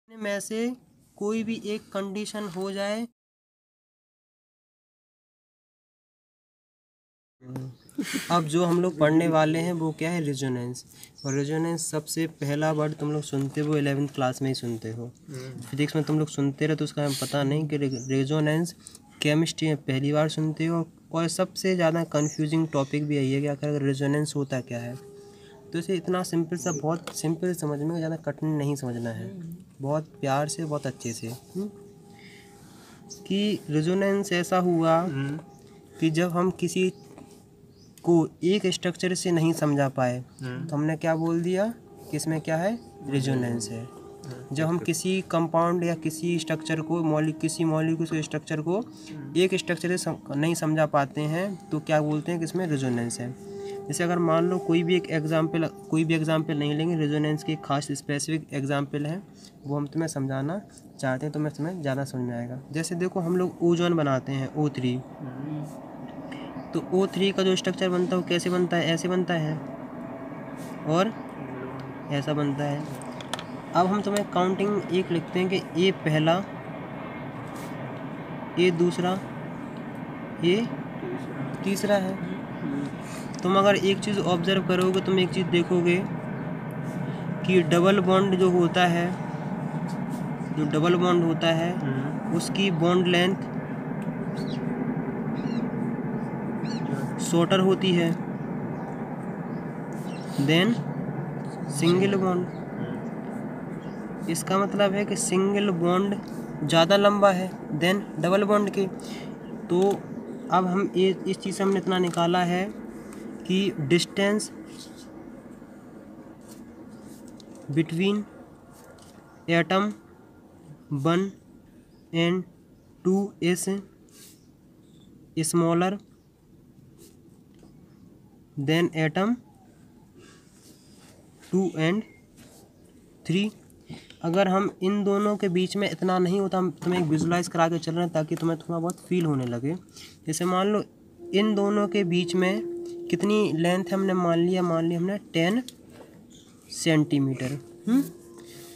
में से कोई भी एक कंडीशन हो जाए। अब जो हम लोग पढ़ने वाले हैं वो क्या है, रेजोनेंस। और रेजोनेंस सबसे पहला वर्ड तुम लोग सुनते हो 11th क्लास में ही सुनते हो। फिजिक्स में तुम लोग सुनते रहे तो उसका हमें पता नहीं कि रेजोनेंस केमिस्ट्री में पहली बार सुनते हो। और सबसे ज़्यादा कंफ्यूजिंग टॉपिक भी यही है कि आखिर रेजोनेंस होता क्या है। तो इसे इतना सिंपल सा, बहुत सिंपल समझ में, ज़्यादा कठिन नहीं समझना है, बहुत प्यार से, बहुत अच्छे से। कि रेजोनेंस ऐसा हुआ कि जब हम किसी को एक स्ट्रक्चर से नहीं समझा पाए तो हमने क्या बोल दिया कि इसमें क्या है, रेजोनेंस है। जब हम किसी कंपाउंड या किसी स्ट्रक्चर को, किसी मॉलिक्यूल के स्ट्रक्चर को एक स्ट्रक्चर से नहीं समझा पाते हैं तो क्या बोलते हैं कि इसमें रेजोनेंस है। जैसे अगर मान लो कोई भी एग्जाम्पल नहीं लेंगे, रेजोनेंस की खास स्पेसिफिक एग्जाम्पल है, वो हम तुम्हें समझाना चाहते हैं तो मैं तुम्हें ज़्यादा समझ में आएगा। जैसे देखो, हम लोग ओजोन बनाते हैं O3, तो O3 का जो स्ट्रक्चर बनता है वो कैसे बनता है, ऐसे बनता है और ऐसा बनता है। अब हम तुम्हें काउंटिंग एक लिखते हैं कि ए पहला, ए दूसरा, ए तीसरा है। तुम अगर एक चीज़ ऑब्जर्व करोगे, तुम एक चीज़ देखोगे कि डबल बॉन्ड जो होता है, उसकी बॉन्ड लेंथ शॉर्टर होती है देन सिंगल बॉन्ड। इसका मतलब है कि सिंगल बॉन्ड ज़्यादा लंबा है देन डबल बॉन्ड के। तो अब हम इस चीज़ से हमने इतना निकाला है कि distance between atom 1 and 2 is smaller than atom 2 and 3। अगर हम इन दोनों के बीच में इतना नहीं होता, हम तुम्हें एक विजुलाइज करा के चल रहे हैं ताकि तुम्हें थोड़ा बहुत फील होने लगे। जैसे मान लो इन दोनों के बीच में कितनी लेंथ है, हमने मान लिया हमने 10 सेंटीमीटर।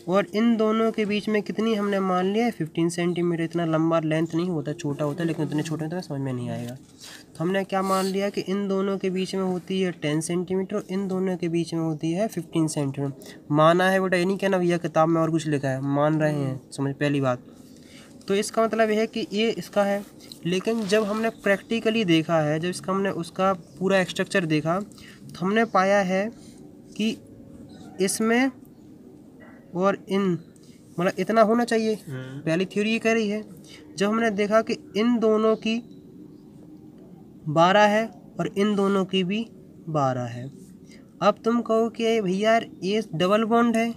और इन दोनों के बीच में कितनी हमने मान लिया है 15 सेंटीमीटर। इतना लंबा लेंथ नहीं होता, छोटा होता है, लेकिन इतने छोटे होते हैं समझ में नहीं आएगा। तो हमने क्या मान लिया कि इन दोनों के बीच में होती है 10 सेंटीमीटर और इन दोनों के बीच में होती है 15 सेंटीमीटर। माना है बेटा, ये नहीं कहना भैया किताब में और कुछ लिखा है, मान रहे हैं, समझ पहली बात। तो इसका मतलब यह है कि ये इसका है। लेकिन जब हमने प्रैक्टिकली देखा है, जब इसका हमने उसका पूरा स्ट्रक्चर देखा तो हमने पाया है कि इसमें और इन मतलब इतना होना चाहिए। पहली थ्योरी ये कह रही है। जब हमने देखा कि इन दोनों की 12 है और इन दोनों की भी 12 है। अब तुम कहो कि भैया ये डबल बॉन्ड है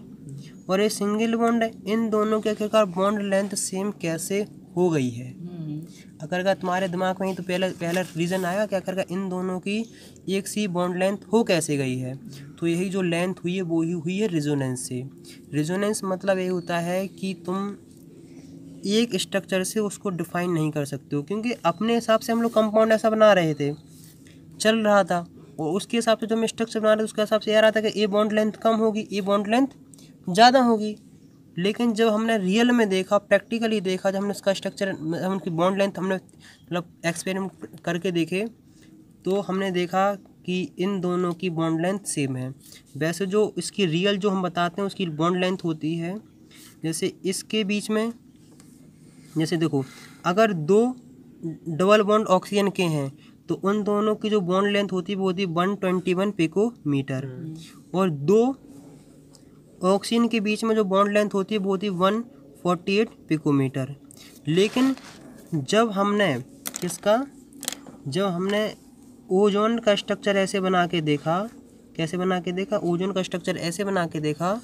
और ये सिंगल बॉन्ड है, इन दोनों के आखिरकार बॉन्ड लेंथ सेम कैसे हो गई है। आखिरकार तुम्हारे दिमाग में ही तो पहला रीज़न आएगा कि आखिरकार इन दोनों की एक सी बॉन्ड लेंथ हो कैसे गई है। तो यही जो लेंथ हुई है वो ही हुई है रेजोनेंस से। रेजोनेंस मतलब ये होता है कि तुम एक स्ट्रक्चर से उसको डिफाइन नहीं कर सकते हो, क्योंकि अपने हिसाब से हम लोग कंपाउंड ऐसा बना रहे थे, चल रहा था, और उसके हिसाब से जो हम स्ट्रक्चर बना रहे थे उसके हिसाब से ये आ रहा था कि ए बॉन्ड लेंथ कम होगी, ए बॉन्ड लेंथ ज़्यादा होगी। लेकिन जब हमने रियल में देखा, प्रैक्टिकली देखा, जब हमने उसका स्ट्रक्चर, हम उनकी बॉन्ड लेंथ हमने मतलब एक्सपेरिमेंट करके देखे, तो हमने देखा कि इन दोनों की बॉन्ड लेंथ सेम है। वैसे जो इसकी रियल जो हम बताते हैं उसकी बॉन्ड लेंथ होती है, जैसे इसके बीच में, जैसे देखो, अगर दो डबल बॉन्ड ऑक्सीजन के हैं तो उन दोनों की जो बॉन्ड लेंथ होती है वो होती है 121 पिकोमीटर, और दो ऑक्सीजन के बीच में जो बॉन्ड लेंथ होती है वो होती है 148 पिकोमीटर। लेकिन जब हमने ओजोन का स्ट्रक्चर ऐसे बना के देखा, कैसे बना के देखा, ओजोन का स्ट्रक्चर ऐसे बना के देखा,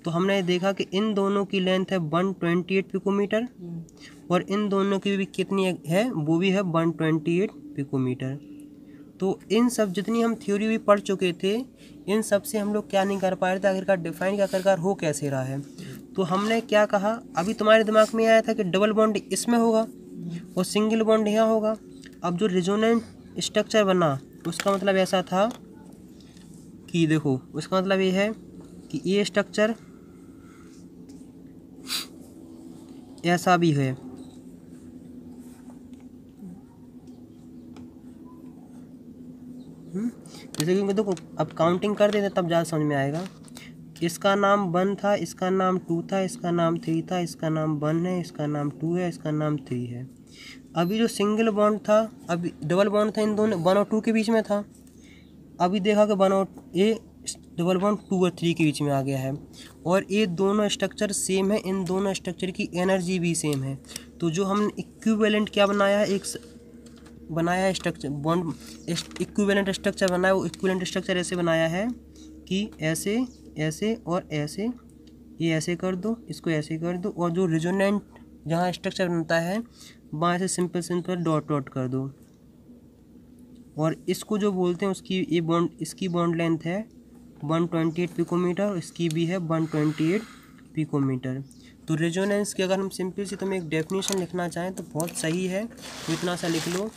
तो हमने देखा कि इन दोनों की लेंथ है 128 पिकोमीटर और इन दोनों की भी कितनी है, वो भी है 128 पिकोमीटर। तो इन सब जितनी हम थ्योरी भी पढ़ चुके थे, इन सब से हम लोग क्या नहीं कर पाए थे, आखिरकार डिफाइन क्या आखिरकार हो कैसे रहा है। तो हमने क्या कहा, अभी तुम्हारे दिमाग में आया था कि डबल बॉन्ड इसमें होगा और सिंगल बॉन्ड यहाँ होगा। अब जो रेजोनेंट स्ट्रक्चर बना उसका मतलब ऐसा था कि देखो, उसका मतलब ये है कि ये स्ट्रक्चर ऐसा भी है। जैसे कि देखो अब काउंटिंग कर देते तब ज़्यादा समझ में आएगा। इसका नाम 1 था, इसका नाम 2 था, इसका नाम 3 था, इसका नाम 1 है, इसका नाम 2 है, इसका नाम 3 है। अभी जो सिंगल बॉन्ड था, अभी डबल बॉन्ड था इन दोनों 1 और 2 के बीच में था। अभी देखा कि 1 और ये डबल बॉन्ड 2 और 3 के बीच में आ गया है और ये दोनों स्ट्रक्चर सेम है, इन दोनों स्ट्रक्चर की एनर्जी भी सेम है। तो जो हमने इक्विवेलेंट क्या बनाया है, एक बनाया है स्ट्रक्चर बॉन्ड इक्विवेलेंट स्ट्रक्चर बनाया, वो इक्विवेलेंट स्ट्रक्चर ऐसे बनाया है कि ऐसे ऐसे और ऐसे, ये ऐसे कर दो, इसको ऐसे कर दो, और जो रिजोनेंट जहाँ स्ट्रक्चर बनता है वहाँ से सिंपल सिंपल डॉट डॉट कर दो। और इसको जो बोलते हैं उसकी ये बॉन्ड, इसकी बॉन्ड लेंथ है 128 पिकोमीटर और इसकी भी है 128 पिकोमीटर। तो रेजोनेंस की अगर हम सिंपल सी तुम्हें एक डेफिनेशन लिखना चाहें तो बहुत सही है, तो इतना सा लिख लो।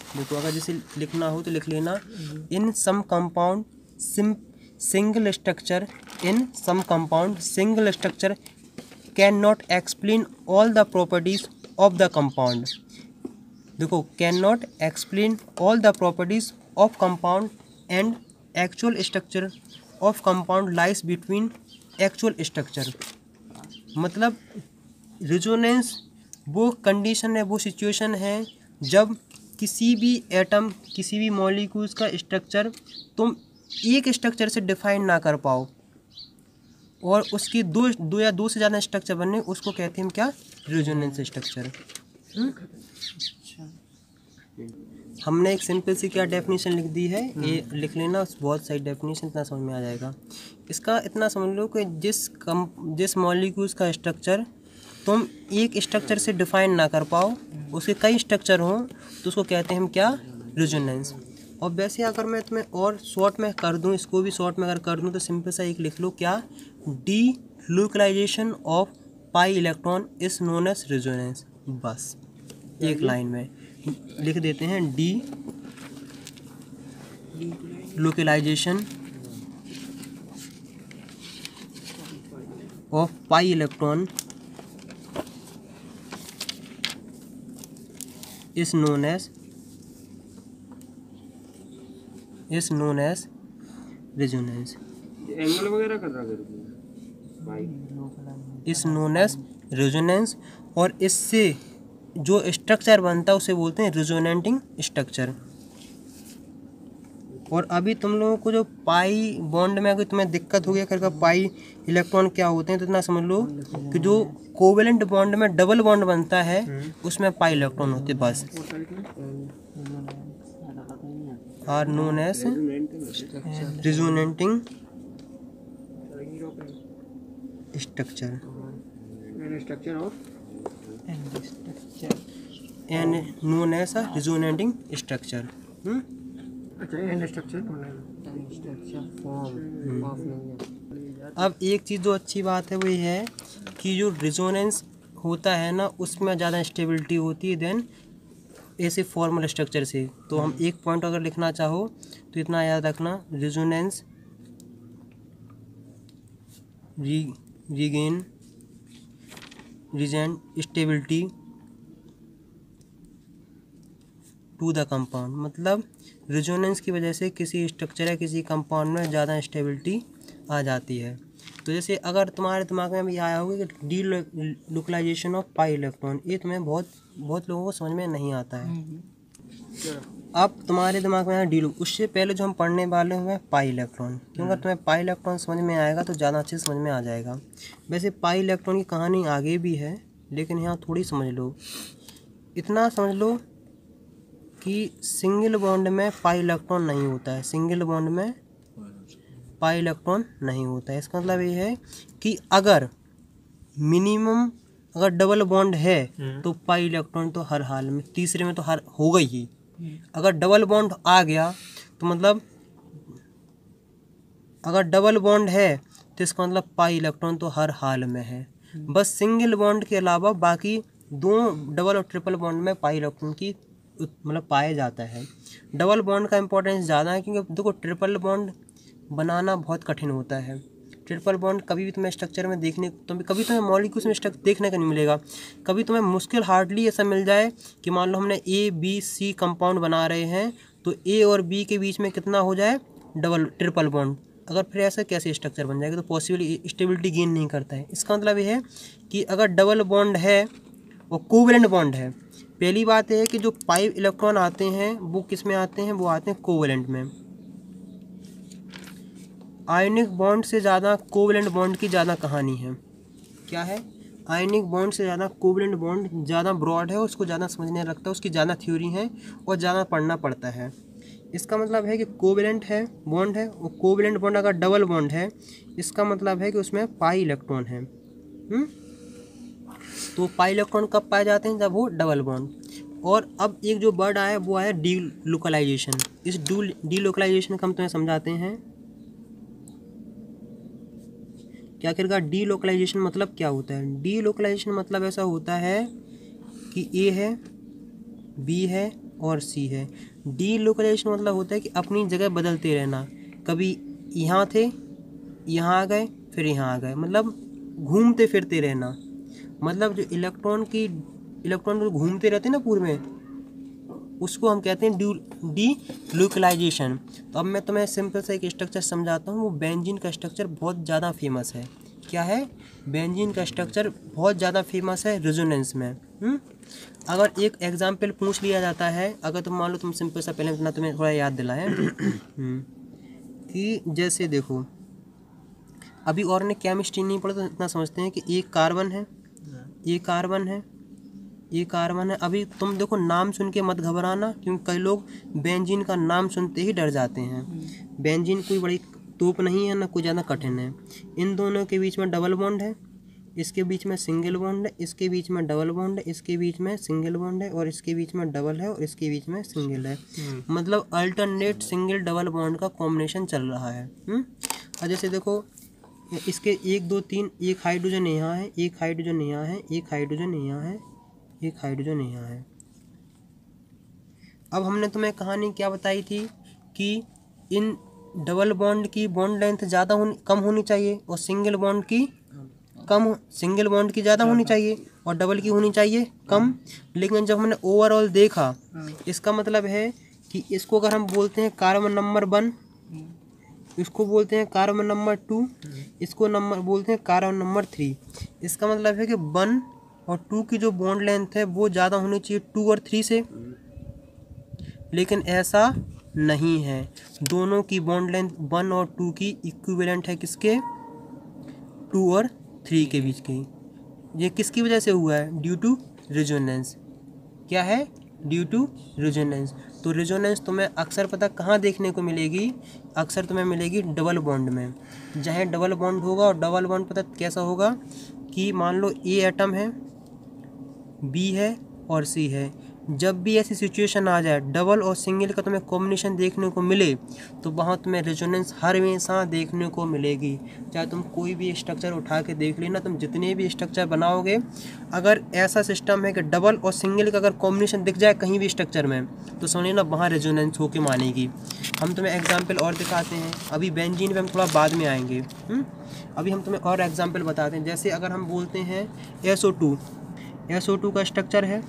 देखो अगर जैसे लिखना हो तो लिख लेना, in some compound single structure, in some compound single structure can not explain all the properties of the compound. देखो can not explain all the properties of compound and actual structure of compound lies between actual structure. मतलब resonance वो condition है, वो situation है जब किसी भी atom, किसी भी मॉलिक्यूल्स का स्ट्रक्चर तुम एक स्ट्रक्चर से डिफाइन ना कर पाओ और उसकी दो या दो से ज़्यादा स्ट्रक्चर बनने, उसको कहते हैं हम क्या, रिजोनेंस स्ट्रक्चर। हमने एक सिंपल सी क्या डेफिनेशन लिख दी है, ये लिख लेना, बहुत सही डेफिनेशन, इतना समझ में आ जाएगा। इसका इतना समझ लो कि जिस मॉलिक्यूल्स का स्ट्रक्चर तुम एक स्ट्रक्चर से डिफाइन ना कर पाओ, उसके कई स्ट्रक्चर हों, तो उसको कहते हैं हम क्या, रिजोनेंस। और वैसे अगर मैं तुम्हें और शॉर्ट में कर दूं, इसको भी शॉर्ट में अगर कर दूं तो सिंपल सा एक लिख लो क्या, delocalisation of pi electron is known as resonance. बस एक लाइन में लिख देते हैं, delocalisation of pi electron is known as resonance। Angle वगैरह कर रहा है is known as resonance। और इससे जो स्ट्रक्चर बनता है उसे बोलते हैं रिजोनेटिंग स्ट्रक्चर। और अभी तुम लोगों को जो पाई बॉन्ड में अगर तुम्हें दिक्कत हो गया करके पाई इलेक्ट्रॉन क्या होते हैं, तो इतना समझ लो कि जो कोवेलेंट बॉन्ड में डबल बॉन्ड बनता है उसमें पाई इलेक्ट्रॉन होते हैं, बस are known as resonating structure and known as a resonating structure. अब एक चीज़ जो अच्छी बात है वो ये है कि जो रिजोनेंस होता है ना, उसमें ज़्यादा स्टेबिलिटी होती है देन ऐसे फॉर्मल स्ट्रक्चर से। तो हम एक पॉइंट अगर लिखना चाहो तो इतना याद रखना, resonance regain stability to the compound. मतलब रिजोनेंस की वजह से किसी स्ट्रक्चर या किसी कंपाउंड में ज़्यादा स्टेबिलिटी आ जाती है। तो जैसे अगर तुम्हारे दिमाग में भी आया होगा कि delocalisation of pi electron, ये तुम्हें बहुत लोगों को समझ में नहीं आता है। अब तुम्हारे दिमाग में आया डी, उससे पहले जो हम पढ़ने वाले हुए पाई इलेक्ट्रॉन, क्योंकि तुम्हें पाई इलेक्ट्रॉन समझ में आएगा तो ज़्यादा अच्छे से समझ में आ जाएगा। वैसे पाई इलेक्ट्रॉन की कहानी आगे भी है, लेकिन यहाँ थोड़ी समझ लो, इतना समझ लो कि सिंगल बॉन्ड में पाई इलेक्ट्रॉन नहीं होता है, सिंगल बॉन्ड में पाई इलेक्ट्रॉन नहीं होता है। इसका मतलब ये है कि अगर मिनिमम अगर डबल बॉन्ड है तो पाई इलेक्ट्रॉन तो हर हाल में, तीसरे में तो हर होगा ही। अगर डबल बॉन्ड आ गया तो मतलब, अगर डबल बॉन्ड है तो इसका मतलब पाई इलेक्ट्रॉन तो हर हाल में है। बस सिंगल बॉन्ड के अलावा बाकी दोनों डबल और ट्रिपल बॉन्ड में पाई इलेक्ट्रॉन की मतलब पाया जाता है। डबल बॉन्ड का इंपॉर्टेंस ज़्यादा है, क्योंकि देखो ट्रिपल बॉन्ड बनाना बहुत कठिन होता है। ट्रिपल बॉन्ड कभी भी तुम्हें स्ट्रक्चर में देखने कभी तुम्हें मॉलिक्यूल्स में स्ट्रक्चर देखने का नहीं मिलेगा। कभी तुम्हें मुश्किल हार्डली ऐसा मिल जाए कि मान लो हमने ABC कंपाउंड बना रहे हैं तो A और B के बीच में कितना हो जाए, ट्रिपल बॉन्ड। अगर फिर ऐसा कैसे स्ट्रक्चर बन जाएगा, तो पॉसिबल स्टेबिलिटी गेन नहीं करता है। इसका मतलब ये है कि अगर डबल बॉन्ड है और कोवेलेंट बॉन्ड है, पहली बात है कि जो 5 इलेक्ट्रॉन आते हैं वो किस में आते हैं, वो आते हैं कोवेलेंट में। आयनिक बॉन्ड से ज़्यादा कोवेलेंट बॉन्ड की ज़्यादा कहानी है। क्या है, आयनिक बॉन्ड से ज़्यादा कोवेलेंट बॉन्ड ज़्यादा ब्रॉड है, उसको ज़्यादा समझने लगता है, उसकी ज़्यादा थ्योरी है और ज़्यादा पढ़ना पड़ता है। इसका मतलब है कि कोवेलेंट है बॉन्ड है, और कोवेलेंट बॉन्ड अगर डबल बॉन्ड है इसका मतलब है कि उसमें पाई इलेक्ट्रॉन है। तो पाई इलेक्ट्रॉन कब पाए जाते हैं, जब वो डबल बॉन्ड। और अब एक जो वर्ड आया वो आया डीलोकलाइजेशन। इस डीलोकलाइजेशन का हम तुम्हें समझाते हैं। क्या आखिरकार डीलोकलाइजेशन मतलब क्या होता है। डीलोकलाइजेशन मतलब ऐसा होता है कि A है, B है और C है। डीलोकलाइजेशन मतलब होता है कि अपनी जगह बदलते रहना, कभी यहाँ थे यहाँ आ गए फिर यहाँ आ गए, मतलब घूमते फिरते रहना। मतलब जो इलेक्ट्रॉन जो घूमते रहते हैं ना पूरे में, उसको हम कहते हैं डीलोकलाइजेशन। तो अब मैं तुम्हें सिंपल सा एक स्ट्रक्चर समझाता हूँ। वो बेंजीन का स्ट्रक्चर बहुत ज़्यादा फेमस है। क्या है, बेंजीन का स्ट्रक्चर बहुत ज़्यादा फेमस है रेजोनेंस में। अगर एक एग्जाम्पल पूछ लिया जाता है, अगर तुम मान लो तुम सिंपल सा पहले इतना तुम्हें थोड़ा याद दिलाएं कि जैसे देखो अभी और ने केमिस्ट्री नहीं पढ़ा तो इतना समझते हैं कि एक कार्बन है, ये कार्बन है, ये कार्बन है। अभी तुम देखो नाम सुन के मत घबराना, क्योंकि कई लोग बेंजीन का नाम सुनते ही डर जाते हैं। बेंजीन कोई बड़ी तोप नहीं है ना, कोई ज़्यादा कठिन है। इन दोनों के बीच में डबल बॉन्ड है, इसके बीच में सिंगल बॉन्ड है, इसके बीच में डबल बॉन्ड है, इसके बीच में सिंगल बॉन्ड है, और इसके बीच में डबल है, और इसके बीच में सिंगल है। मतलब अल्टरनेट सिंगल डबल बॉन्ड का कॉम्बिनेशन चल रहा है। और जैसे देखो इसके 1 2 3, एक हाइड्रोजन यहाँ है, एक हाइड्रोजन यहाँ है, एक हाइड्रोजन यहाँ है, एक हाइड्रोजन यहाँ है। अब हमने तुम्हें कहानी क्या बताई थी कि इन डबल बॉन्ड की बॉन्ड लेंथ ज़्यादा कम होनी चाहिए, और सिंगल बॉन्ड की ज़्यादा होनी चाहिए, और डबल की होनी चाहिए कम। लेकिन जब हमने ओवरऑल देखा, इसका मतलब है कि इसको अगर हम बोलते हैं कार्बन नंबर 1, इसको बोलते हैं कार्बन नंबर 2, इसको बोलते हैं कार्बन नंबर 3। इसका मतलब है कि 1 और 2 की जो बॉन्ड लेंथ है वो ज़्यादा होनी चाहिए 2 और 3 से, लेकिन ऐसा नहीं है। दोनों की बॉन्ड लेंथ 1 और 2 की इक्विवेलेंट है, किसके, 2 और 3 के बीच की। ये किसकी वजह से हुआ है, ड्यू टू रेजोनेंस। क्या है, ड्यू टू रेजोनेंस। तो रेजोनेंस तुम्हें अक्सर पता कहाँ देखने को मिलेगी, अक्सर तुम्हें मिलेगी डबल बॉन्ड में। जहाँ डबल बॉन्ड होगा, और डबल बॉन्ड पता कैसा होगा कि मान लो A एटम है, B है और C है। जब भी ऐसी सिचुएशन आ जाए डबल और सिंगल का तुम्हें कॉम्बिनेशन देखने को मिले, तो वहाँ तुम्हें रेजोनेंस हर हमेशा देखने को मिलेगी। चाहे तुम कोई भी स्ट्रक्चर उठा के देख लेना, तुम जितने भी स्ट्रक्चर बनाओगे, अगर ऐसा सिस्टम है कि डबल और सिंगल का अगर कॉम्बिनेशन दिख जाए कहीं भी स्ट्रक्चर में, तो समझ लेना वहाँ रेजोनेंस होके मानेगी। हम तुम्हें एग्जाम्पल और दिखाते हैं, अभी बेंजीन पर हम थोड़ा बाद में आएंगे। अभी हम तुम्हें और एग्जाम्पल बताते हैं। जैसे अगर हम बोलते हैं SO2 का स्ट्रक्चर है,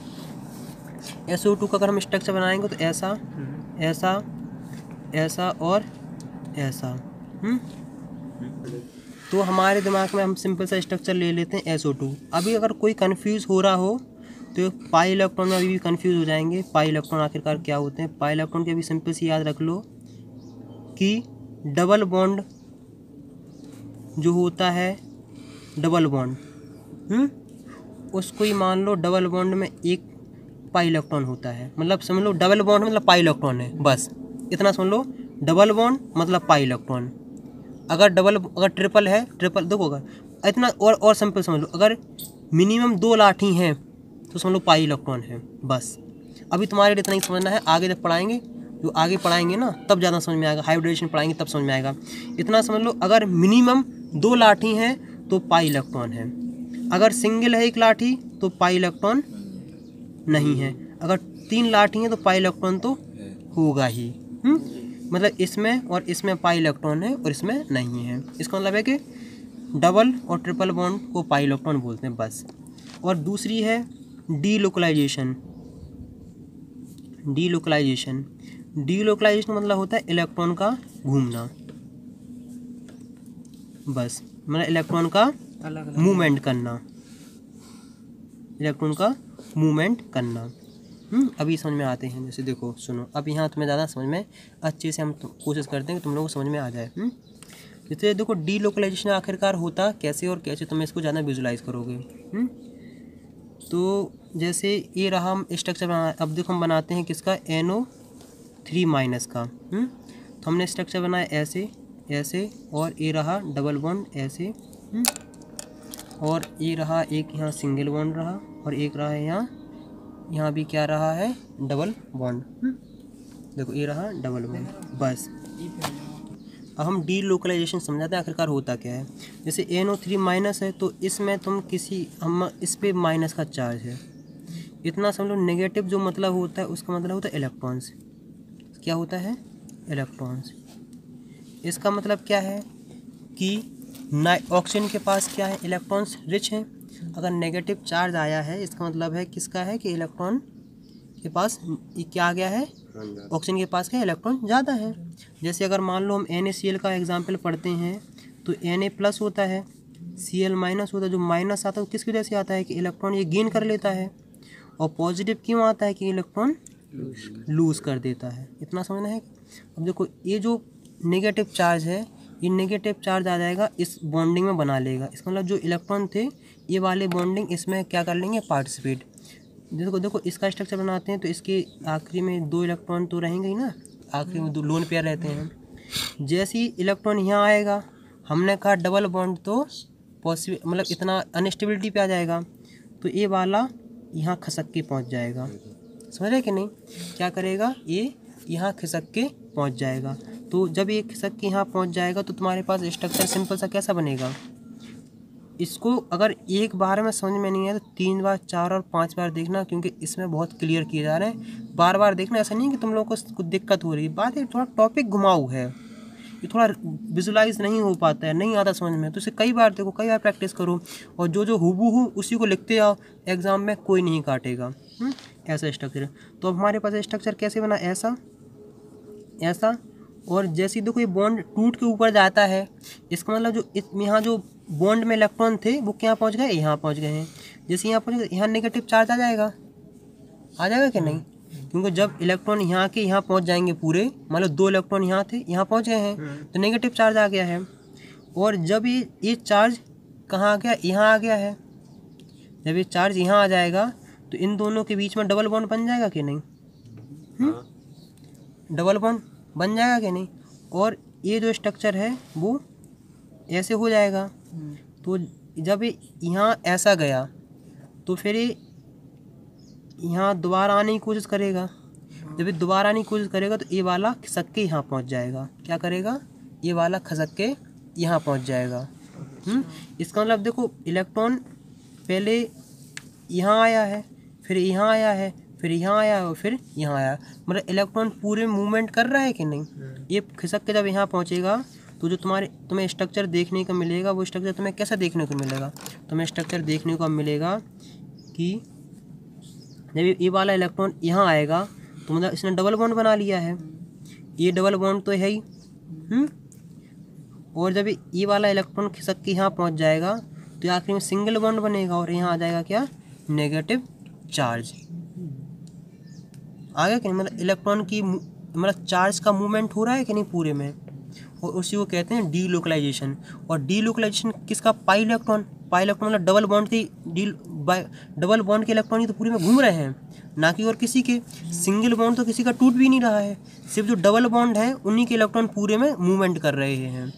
SO2 का अगर हम स्ट्रक्चर बनाएंगे तो ऐसा, ऐसा, ऐसा और ऐसा। तो हमारे दिमाग में हम सिंपल सा स्ट्रक्चर ले लेते हैं SO2। अभी अगर कोई कंफ्यूज हो रहा हो तो पाई इलेक्ट्रॉन में अभी भी कंफ्यूज हो जाएंगे। पाई इलेक्ट्रॉन आखिरकार क्या होते हैं। पाई इलेक्ट्रॉन के भी सिंपल सी याद रख लो कि डबल बॉन्ड जो होता है, डबल बॉन्ड उसको ही मान लो डबल बॉन्ड में एक पाई इलेक्ट्रॉन होता है। मतलब समझ लो डबल बॉन्ड मतलब पाई इलेक्ट्रॉन है, बस इतना समझ लो। डबल बॉन्ड मतलब पाई इलेक्ट्रॉन। अगर ट्रिपल है, ट्रिपल देखो, अगर इतना और सिंपल समझ लो, अगर मिनिमम 2 लाठी हैं तो समझ लो पाई इलेक्ट्रॉन है, बस। अभी तुम्हारे लिए इतना ही समझना है, आगे जब पढ़ाएंगे, जो आगे पढ़ाएंगे ना तब ज़्यादा समझ में आएगा। हाइब्रिडेशन पढ़ाएंगे तब समझ में आएगा। इतना समझ लो, अगर मिनिमम 2 लाठी हैं तो पाई इलेक्ट्रॉन है। अगर सिंगल है 1 लाठी तो पाई इलेक्ट्रॉन नहीं है। अगर 3 लाठी हैं तो पाई इलेक्ट्रॉन तो होगा ही। मतलब इसमें और इसमें पाई इलेक्ट्रॉन है और इसमें नहीं है। इसका मतलब है कि डबल और ट्रिपल बॉन्ड को पाई इलेक्ट्रॉन बोलते हैं बस। और दूसरी है डीलोकलाइजेशन। डीलोकलाइजेशन डीलोकलाइजेशन मतलब होता है इलेक्ट्रॉन का घूमना, बस मतलब इलेक्ट्रॉन का मूवमेंट करना, इलेक्ट्रॉन का मूवमेंट करना। अभी समझ में आते हैं। जैसे देखो सुनो, अब यहाँ तुम्हें ज़्यादा समझ में अच्छे से हम कोशिश करते हैं कि तुम लोगों को समझ में आ जाए। जैसे देखो डीलोकलाइजेशन आखिरकार होता कैसे और कैसे तुम इसको ज़्यादा विजुलाइज करोगे। तो जैसे ये रहा हम स्ट्रक्चर बना, अब देखो हम बनाते हैं किसका, NO3- का। तो हमने स्ट्रक्चर बनाया ऐसे ऐसे, और ये रहा डबल बॉन्ड ऐसे, और ये रहा एक यहाँ सिंगल बॉन्ड रहा, और एक रहा यहाँ भी क्या रहा है, डबल बॉन्ड। देखो ये रहा डबल बॉन्ड बस। अब हम डीलोकलाइजेशन समझाते हैं आखिरकार होता क्या है। जैसे NO3- है तो इसमें तुम हम इस पे माइनस का चार्ज है, इतना समझ लो। नेगेटिव जो मतलब होता है उसका मतलब होता है इलेक्ट्रॉन्स। क्या होता है, इलेक्ट्रॉन्स। इसका मतलब क्या है कि ऑक्सीजन के पास क्या है, इलेक्ट्रॉन्स रिच हैं। अगर नेगेटिव चार्ज आया है इसका मतलब है किसका है कि इलेक्ट्रॉन के पास क्या आ गया है, ऑक्सीजन के पास क्या इलेक्ट्रॉन ज़्यादा है। जैसे अगर मान लो हम NaCl का एग्जांपल पढ़ते हैं तो Na+ होता है, Cl- होता है। जो माइनस आता है वो किसकी वजह से आता है कि इलेक्ट्रॉन ये गेन कर लेता है, और पॉजिटिव क्यों आता है कि इलेक्ट्रॉन लूज़ कर देता है। इतना समझना है। अब देखो ये जो नेगेटिव चार्ज है, ये नेगेटिव चार्ज आ जाएगा इस बॉन्डिंग में बना लेगा। इसका मतलब जो इलेक्ट्रॉन थे ये वाले बॉन्डिंग इसमें क्या कर लेंगे, पार्टिसिपेट। देखो इसका स्ट्रक्चर बनाते हैं तो इसके आखिरी में 2 इलेक्ट्रॉन तो रहेंगे ही ना, आखिरी में 2 लोन पेयर रहते हैं। जैसे ही इलेक्ट्रॉन यहाँ आएगा, हमने कहा डबल बॉन्ड तो पॉसिबल मतलब इतना अनस्टेबिलिटी पे आ जाएगा, तो ये वाला यहाँ खसक के पहुँच जाएगा। समझ रहे कि नहीं, क्या करेगा ये यहाँ खिसक के पहुँच जाएगा। तो जब ये खिसक के यहाँ पहुँच जाएगा तो तुम्हारे पास स्ट्रक्चर सिंपल सा कैसा बनेगा। इसको अगर एक बार में समझ में नहीं आया तो 3 बार 4 और 5 बार देखना, क्योंकि इसमें बहुत क्लियर किए जा रहे हैं। बार बार देखना, ऐसा नहीं कि तुम लोगों को कुछ दिक्कत हो रही है। बात है थोड़ा टॉपिक घुमाऊ है, ये थोड़ा विजुलाइज नहीं हो पाता है, नहीं आता समझ में। तो इसे कई बार देखो, कई बार प्रैक्टिस करो, और जो हूबहू उसी को लिखते आओ, एग्ज़ाम में कोई नहीं काटेगा। ऐसा स्ट्रक्चर है। तो अब हमारे पास स्ट्रक्चर कैसे बना, ऐसा ऐसा, और जैसे ही देखो ये बॉन्ड टूट के ऊपर जाता है, इसका मतलब जो यहाँ जो बॉन्ड में इलेक्ट्रॉन थे वो क्या पहुँच गए, यहाँ पहुँच गए हैं। जैसे यहाँ पहुँच गए, यहाँ नेगेटिव चार्ज आ जाएगा कि नहीं, क्योंकि जब इलेक्ट्रॉन यहाँ के यहाँ पहुँच जाएंगे पूरे, मान लो 2 इलेक्ट्रॉन यहाँ थे, यहाँ पहुँच गए हैं, तो नेगेटिव चार्ज आ गया है। और जब ये चार्ज कहाँ आ गया, यहाँ आ गया है। जब ये चार्ज यहाँ आ जाएगा तो इन दोनों के बीच में डबल बॉन्ड बन जाएगा कि नहीं, डबल बॉन्ड बन जाएगा कि नहीं। और ये जो स्ट्रक्चर है वो ऐसे हो जाएगा। तो जब ये यहाँ ऐसा गया तो फिर ये यहाँ दोबारा आने की कोशिश करेगा। जब ये दोबारा आने की कोशिश करेगा तो ये वाला खिसक के यहाँ पहुँच जाएगा। क्या करेगा, ये वाला खसक के यहाँ पहुँच जाएगा। इसका मतलब देखो इलेक्ट्रॉन पहले यहाँ आया है, फिर यहाँ आया है, फिर यहाँ आया और फिर यहाँ आया, मतलब इलेक्ट्रॉन पूरे मूवमेंट कर रहा है कि नहीं। ये खिसक के जब यहाँ पहुँचेगा तो जो तुम्हें स्ट्रक्चर देखने को मिलेगा, वो स्ट्रक्चर तुम्हें कैसा देखने को मिलेगा, तुम्हें स्ट्रक्चर देखने को मिलेगा कि जब ये वाला इलेक्ट्रॉन यहाँ आएगा तो मतलब इसने डबल बॉन्ड बना लिया है, ये डबल बॉन्ड तो है ही। और जब ये वाला इलेक्ट्रॉन खिसक के यहाँ पहुँच जाएगा तो आखिर में सिंगल बॉन्ड बनेगा, और यहाँ आ जाएगा क्या, नेगेटिव चार्ज आ गया कि नहीं। मतलब इलेक्ट्रॉन की मतलब चार्ज का मूवमेंट हो रहा है कि नहीं पूरे में, और उसी को कहते हैं डीलोकलाइजेशन। और डीलोकलाइजेशन किसका, पाई इलेक्ट्रॉन मतलब डबल बॉन्ड के इलेक्ट्रॉन ही तो पूरे में घूम रहे हैं, ना कि और किसी के। सिंगल बॉन्ड तो किसी का टूट भी नहीं रहा है, सिर्फ जो डबल बॉन्ड है उन्हीं के इलेक्ट्रॉन पूरे में मूवमेंट कर रहे हैं।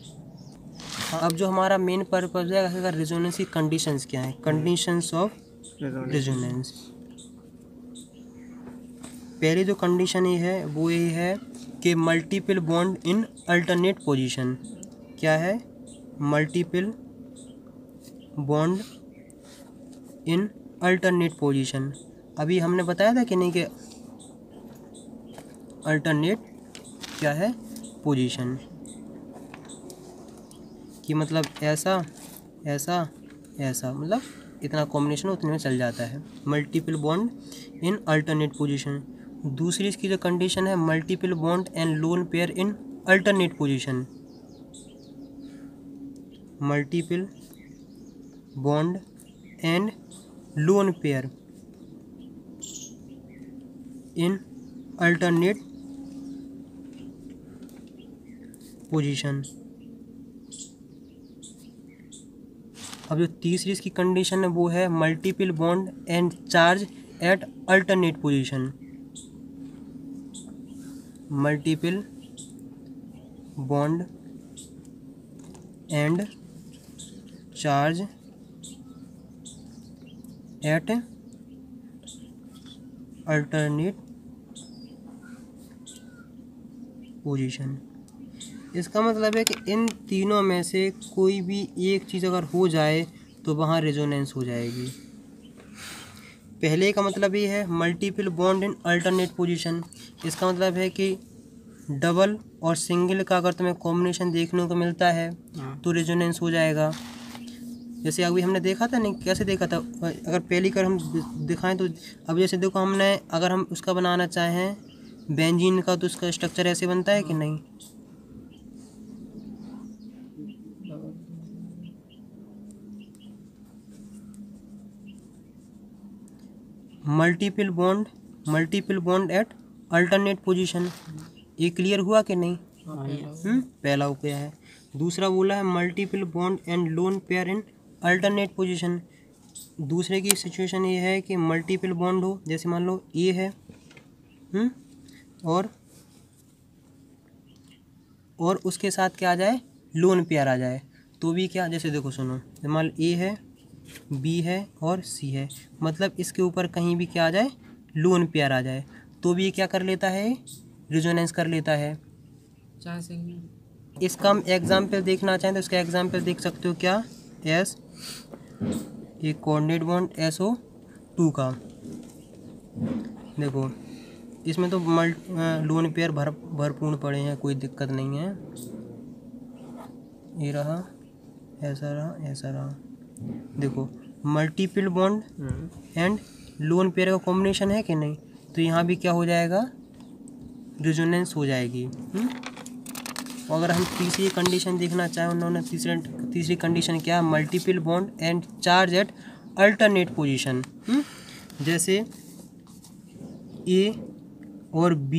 अब जो हमारा मेन पर्पज है अगर रेजोनेंस की कंडीशंस क्या है, कंडीशंस ऑफ रेजोनेंस। पहली जो कंडीशन ये है वो ये है कि multiple bond in alternate position. क्या है, multiple bond in alternate position. अभी हमने बताया था कि नहीं कि अल्टरनेट क्या है, पोजीशन, कि मतलब ऐसा ऐसा ऐसा, मतलब इतना कॉम्बिनेशन उतने में चल जाता है। Multiple bond in alternate position. दूसरी इसकी जो कंडीशन है, multiple bond and lone pair in alternate position. Multiple bond and lone pair in alternate position. अब जो तीसरी इसकी कंडीशन है वो है multiple bond and charge at alternate position. Multiple bond and charge at alternate position. इसका मतलब है कि इन तीनों में से कोई भी एक चीज़ अगर हो जाए तो वहाँ रेजोनेंस हो जाएगी। पहले का मतलब ये है multiple bond in alternate position. इसका मतलब है कि डबल और सिंगल का अगर तुम्हें कॉम्बिनेशन देखने को मिलता है तो रेजोनेंस हो जाएगा। जैसे अभी हमने देखा था नहीं, कैसे देखा था, अगर पहली कर हम दिखाएं तो अब जैसे देखो हमने, अगर हम उसका बनाना चाहें बेंजीन का तो उसका स्ट्रक्चर ऐसे बनता है कि नहीं। Multiple bond at alternate position, ये क्लियर हुआ कि नहीं। पहला हो गया है। दूसरा बोला है multiple bond and lone pair in alternate position. दूसरे की सिचुएशन ये है कि मल्टीपल बॉन्ड हो, जैसे मान लो ये है और उसके साथ क्या आ जाए, लोन पेयर आ जाए, तो भी क्या, जैसे देखो सुनो, मान लो ए है, बी है और सी है, मतलब इसके ऊपर कहीं भी क्या आ जाए, लोन पेयर आ जाए, तो भी ये क्या कर लेता है, रेजोनेंस कर लेता है। इसका हम एग्जाम्पल देखना चाहें तो इसका एग्जाम्पल देख सकते हो, क्या, एस एक कोऑर्डिनेट बॉन्ड SO2 का। देखो इसमें तो लोन पेयर भरपूर पड़े हैं, कोई दिक्कत नहीं है। ये रहा, ऐसा रहा, ऐसा रहा। देखो multiple bond and lone pair का कॉम्बिनेशन है कि नहीं, तो यहाँ भी क्या हो जाएगा, रेजोनेंस हो जाएगी। और अगर हम तीसरी कंडीशन देखना चाहें, उन्होंने तीसरी कंडीशन क्या है, multiple bond and charge at alternate position. जैसे A और B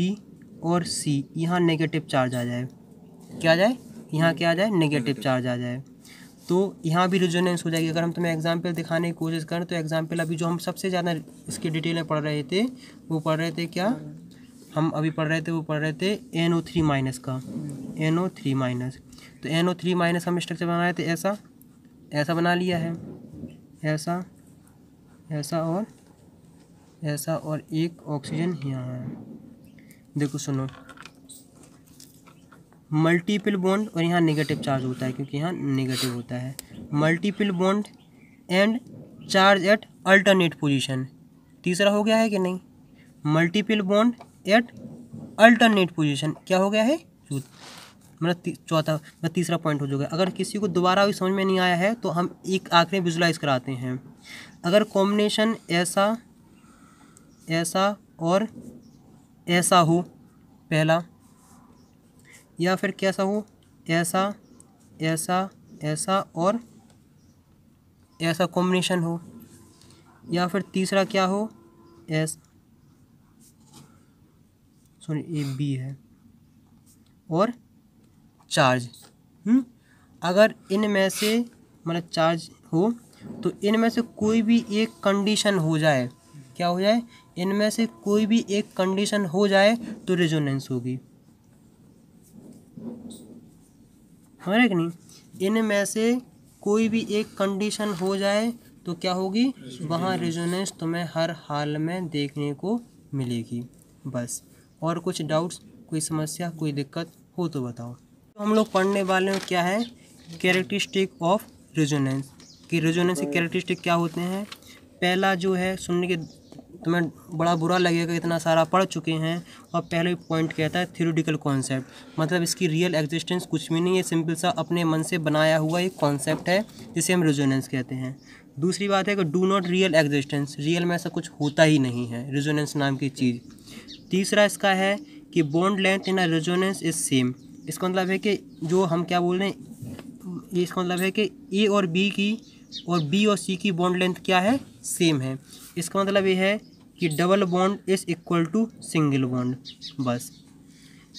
और C यहाँ नेगेटिव चार्ज आ जाए, क्या आ जाए, यहाँ क्या आ जाए, नेगेटिव चार्ज आ जाए, तो यहाँ भी रेजोनेंस हो जाएगी। अगर हम तुम्हें एग्जांपल दिखाने की कोशिश करें तो एग्जांपल अभी जो हम सबसे ज़्यादा इसकी डिटेल में पढ़ रहे थे, वो पढ़ रहे थे क्या, हम अभी पढ़ रहे थे, वो पढ़ रहे थे NO3- का, NO3-। तो NO3- हम स्ट्रक्चर बना रहे थे, ऐसा ऐसा बना लिया है, ऐसा ऐसा और ऐसा, और एक ऑक्सीजन यहाँ है। देखो सुनो, मल्टीपल बॉन्ड और यहाँ नेगेटिव चार्ज होता है, क्योंकि यहाँ नेगेटिव होता है। Multiple bond and charge at alternate position, तीसरा हो गया है कि नहीं, multiple bond at alternate position क्या हो गया है, मतलब चौथा, मतलब तीसरा पॉइंट हो जाएगा। अगर किसी को दोबारा भी समझ में नहीं आया है तो हम एक आखिरी विजुलाइज कराते हैं। अगर कॉम्बिनेशन ऐसा ऐसा और ऐसा हो पहला, या फिर कैसा हो, ऐसा ऐसा ऐसा और ऐसा कॉम्बिनेशन हो, या फिर तीसरा क्या हो, ये B है और चार्ज। अगर इनमें से मतलब चार्ज हो तो इनमें से कोई भी एक कंडीशन हो जाए, क्या हो जाए, इनमें से कोई भी एक कंडीशन हो जाए तो रेजोनेंस होगी, है कि नहीं। इनमें से कोई भी एक कंडीशन हो जाए तो क्या होगी, वहाँ रेजोनेंस तुम्हें हर हाल में देखने को मिलेगी। बस, और कुछ डाउट्स, कोई समस्या, कोई दिक्कत हो तो बताओ। तो हम लोग पढ़ने वाले हैं क्या है, कैरेक्टरिस्टिक ऑफ रेजोनेंस, कि रेजोनेंस के कैरेक्टरिस्टिक क्या होते हैं। पहला जो है, सुनने के तुम्हें बड़ा बुरा लगेगा, इतना सारा पढ़ चुके हैं और पहले पॉइंट कहता है थ्योरेटिकल कॉन्सेप्ट, मतलब इसकी रियल एग्जिस्टेंस कुछ भी नहीं है, सिंपल सा अपने मन से बनाया हुआ एक कॉन्सेप्ट है जिसे हम रेजोनेंस कहते हैं। दूसरी बात है कि do not real existence, real में ऐसा कुछ होता ही नहीं है रेजोनेंस नाम की चीज़। तीसरा इसका है कि bond length in a resonance is same, इसका मतलब है कि जो हम क्या बोल रहे हैं, ये इसका मतलब है कि ए और बी की और बी और सी की बॉन्ड लेंथ क्या है, सेम है। इसका मतलब ये है कि double bond is equal to single bond. बस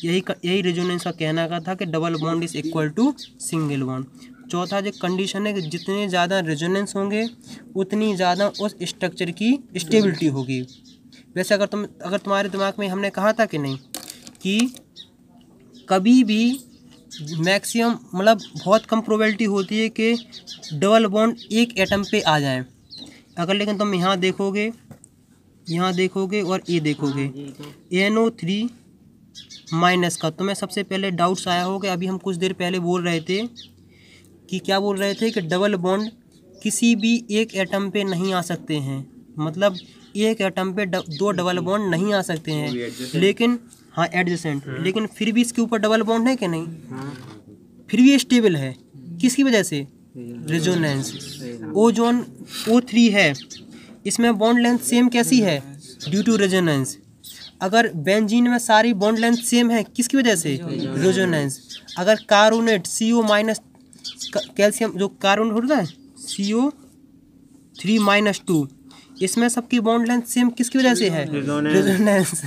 यही रेजोनेंस का कहना का था कि double bond is equal to single bond. चौथा जो कंडीशन है कि जितने ज़्यादा रेजोनेंस होंगे उतनी ज़्यादा उस स्ट्रक्चर की स्टेबिलिटी होगी। वैसे अगर तुम्हारे दिमाग में हमने कहा था कि नहीं कि कभी भी मैक्सिमम मतलब बहुत कम प्रोबेबिलिटी होती है कि डबल बॉन्ड एक एटम पे आ जाए। अगर लेकिन तुम यहाँ देखोगे और ये देखोगे NO3 माइनस का, तुम्हें सबसे पहले डाउट्स आया होगा। अभी हम कुछ देर पहले बोल रहे थे कि क्या बोल रहे थे कि डबल बॉन्ड किसी भी एक एटम पे नहीं आ सकते हैं, मतलब एक एटम पे दो डबल बॉन्ड नहीं आ सकते हैं, लेकिन हाँ एडजेसेंट, लेकिन फिर भी इसके ऊपर डबल बॉन्ड है कि नहीं, फिर भी स्टेबल है। किसकी वजह से, रेजोनेंस। ओजोन O3 है, इसमें बॉन्ड लेंथ सेम कैसी है, ड्यू टू रेजोनेंस। अगर बेंजीन में सारी बॉन्ड लेंथ सेम है, किसकी वजह से, रेजोनेंस। अगर कार्बोनेट CO माइनस कैल्शियम जो कार्बोनेट होता है CO3-2, इसमें सबकी बॉन्ड लेंथ सेम किसकी वजह से है, रेजोनेंस।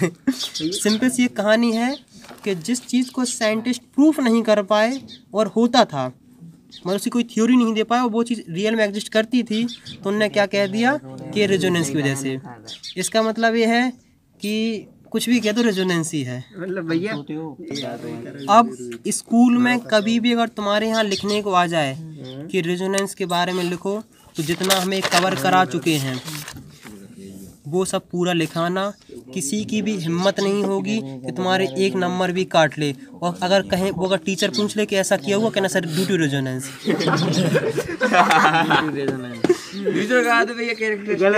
सिंपल सी कहानी है कि जिस चीज़ को साइंटिस्ट प्रूफ नहीं कर पाए और होता था, मतलब उसकी कोई थ्योरी नहीं दे पाया और वो चीज़ रियल में एग्जिस्ट करती थी, तो उन्होंने क्या कह दिया कि रेजोनेंस की वजह से। इसका मतलब ये है कि कुछ भी कह दो रेजोनेंस ही है। मतलब भैया अब स्कूल में कभी भी अगर तुम्हारे यहाँ लिखने को आ जाए कि रेजोनेंस के बारे में लिखो, तो जितना हमें कवर करा चुके हैं वो सब पूरा लिखाना। किसी की भी हिम्मत नहीं होगी कि तुम्हारे एक नंबर भी काट ले, और अगर कहें वो अगर टीचर पूछ ले कि ऐसा किया हुआ, कहना sir due to resonance. Teacher का भैया कैरेक्टर